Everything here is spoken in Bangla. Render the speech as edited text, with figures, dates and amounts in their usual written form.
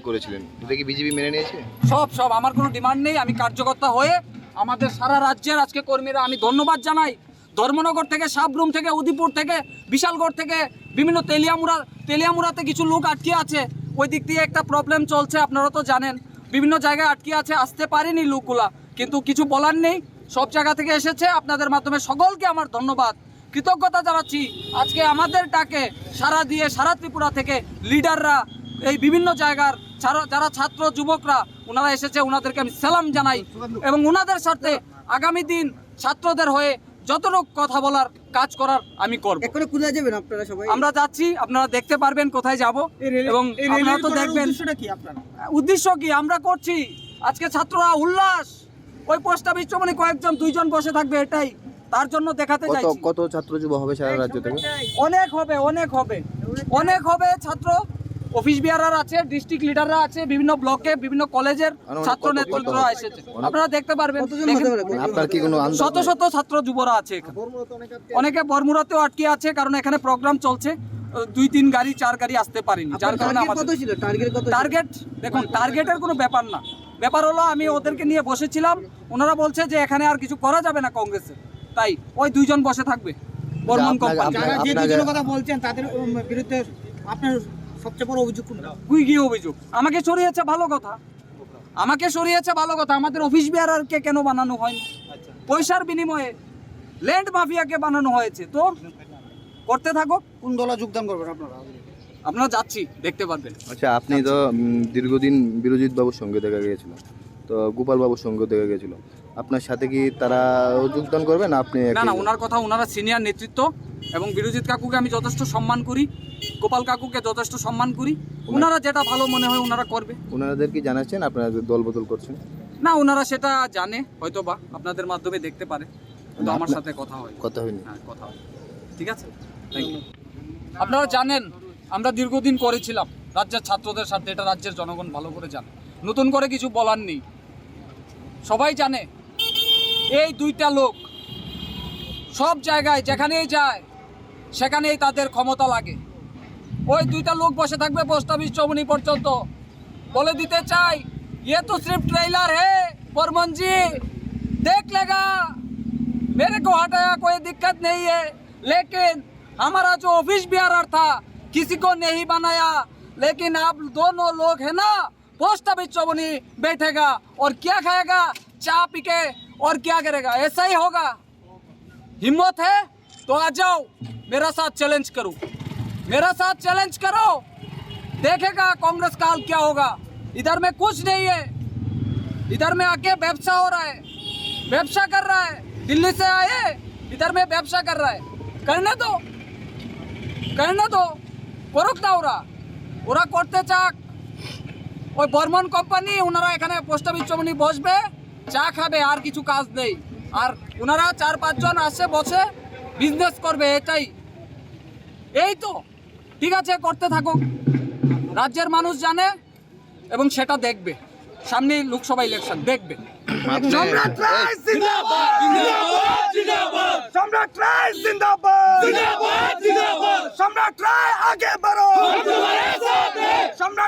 করেছিলেন, এটা কি বিজেপি মেনে নিয়েছে? সব আমার কোনো ডিমান্ড নেই। আমি কার্যকর্তা হয়ে আমাদের সারা রাজ্যের আজকে কর্মীরা আমি ধন্যবাদ জানাই। ধর্মনগর থেকে, সাবরুম থেকে, উদিপুর থেকে, বিশালগড় থেকে, বিভিন্ন তেলিয়ামুড়াতে কিছু লোক আটকে আছে। ওই দিক দিয়ে একটা প্রবলেম চলছে, আপনারা তো জানেন। বিভিন্ন জায়গায় আটকে আছে, আসতে পারেনি লোকগুলা, কিন্তু কিছু বলার নেই। সব জায়গা থেকে এসেছে। আপনাদের মাধ্যমে সকলকে আমার ধন্যবাদ, কৃতজ্ঞতা জানাচ্ছি। আজকে আমাদের ডাকে সারা দিয়ে সারা ত্রিপুরা থেকে লিডাররা, এই বিভিন্ন জায়গার যারা ছাত্র যুবকরা ওনারা এসেছে, ওনাদেরকে আমি সালাম জানাই এবং ওনাদের সাথে আগামী দিন ছাত্রদের হয়ে যতটুকু কথা বলার কাজ করার আমি করব। এখন কোথায় যাবেন আপনারা সবাই? আমরা যাচ্ছি, আপনারা দেখতে পারবেন কোথায় যাব এবং আপনারা তো দেখবেন। উদ্দেশ্য কি আমরা করছি, আজকে ছাত্ররা উল্লাস, ওই পোস্ট অফিস চমনি কয়েকজন দুইজন বসে থাকবে, এটাই তার জন্য দেখাতে চাইছি। কত ছাত্র যুব হবে সারা রাজ্য থেকে? অনেক হবে ছাত্র। অফিস বিয়ারার আছে, ডিস্ট্রিক্ট লিডাররা আছে, বিভিন্ন ব্লকে, বিভিন্ন কলেজের ছাত্র নেতৃত্বরা এসেছে, আপনারা দেখতে পারবেন। আপনার কি কোনো শত শত ছাত্র যুবরা আছে এখানে। অনেকে বর্মুরাতেও আটকে আছে, কারণ এখানে প্রোগ্রাম চলছে। 2-3 গাড়ি 4 গাড়ি আসতে পারিনি, যার কারণে আমাদের টার্গেট দেখুন, টার্গেটের কোনো ব্যাপার না। ব্যাপার হলো আমি ওদেরকে নিয়ে বসেছিলাম, ওনারা বলছে যে এখানে আর কিছু করা যাবে না কংগ্রেসে, তাই ওই 2 জন বসে থাকবে বর্মন কোম্পানি। যারা যে দুজনের কথা বলছেন তাদের বিরুদ্ধে আপনার সবচেয়ে বড় অভিযোগ কোনটা? কি অভিযোগ? আমাকে সরিয়েছে, ভালো কথা। আমাদের অফিস বিয়ারারকে কেন বানানো হয়নি? পয়সার বিনিময়ে ল্যান্ড মাফিয়াকে বানানো হয়েছে। তো করতে থাকো। কোন দলে যোগদান করবেন আপনারা যাচ্ছি, দেখতে পারবেন। আচ্ছা, আপনি তো দীর্ঘদিন বিরোজিৎ বাবুর সঙ্গে দেখা গিয়েছিল, তো গোপাল বাবুর সঙ্গে দেখা গিয়েছিল, আপনার সাথে কি তারা যোগদান করবেন? আপনি না, ওনার কথা, ওনারা সিনিয়র নেতৃত্ব এবং বিরোজিৎ কাকুকে আমি যথেষ্ট সম্মান করি, গোপাল কাকুকে যথেষ্ট সম্মান করি। ওনারা যেটা ভালো মনে হয় ওনারা করবে। ওনাদের কি জানাচ্ছেন আপনারা দল বদল করছেন? না, ওনারা সেটা জানে হয়তো বা, আপনাদের মাধ্যমে দেখতে পারে, কিন্তু আমার সাথে কথা হয়নি। হ্যাঁ, কথা হয়। ঠিক আছে, থ্যাংক ইউ। আপনারা জানেন আমরা দীর্ঘদিন করেছিলাম রাজ্যের ছাত্রদের সাথে, এটা রাজ্যের জনগণ ভালো করে জানে, নতুন করে কিছু বলার নেই। সবাই জানে এই 2টা লোক সব জায়গায় যেখানেই যায় সেখানেই তাদের ক্ষমতা লাগে। ওই 2টা লোক বসে থাকবে পোস্ট অফিস চৌমনি পর্যন্ত। বলে দিতে চাই, ये तो सिर्फ ट्रेलर है, बर्मन जी देख लेगा, मेरे को हटाया कोई दिक्कत नहीं है, लेकिन हमारा जो ऑफिस बिहार था किसी को नहीं बनाया, लेकिन आप दोनों लोग है ना, पोस्ट ऑफिस चौबनी बैठेगा और क्या खाएगा, चाय पी के, और क्या करेगा? ऐसा ही होगा। हिम्मत है तो आ जाओ, मेरा साथ चैलेंज करो, देखेगा कांग्रेस का हाल क्या होगा। इधर में कुछ नहीं है, इधर में आके व्यवसाय हो रहा है, व्यवसाय कर रहा है। दिल्ली से आए, इधर में व्यवसाय कर रहा है, करने दो করুক না ওরা করতে চাক। ওই বর্মন কোম্পানি ওনারা এখানে পোস্ট অফিস চৌমনি বসবে, চা খাবে, আর কিছু কাজ নেই। আর ওনারা 4-5 জন আসে বসে বিজনেস করবে, এই তো ঠিক আছে, করতে থাকুক। রাজ্যের মানুষ জানে এবং সেটা দেখবে, সামনে লোকসভা ইলেকশন দেখবে। সম্রাট রায় জিন্দাবাদ, সম্রাট রায় জিন্দাবাদ, সম্রাট রায় আগে बढ़ो, সম্রাট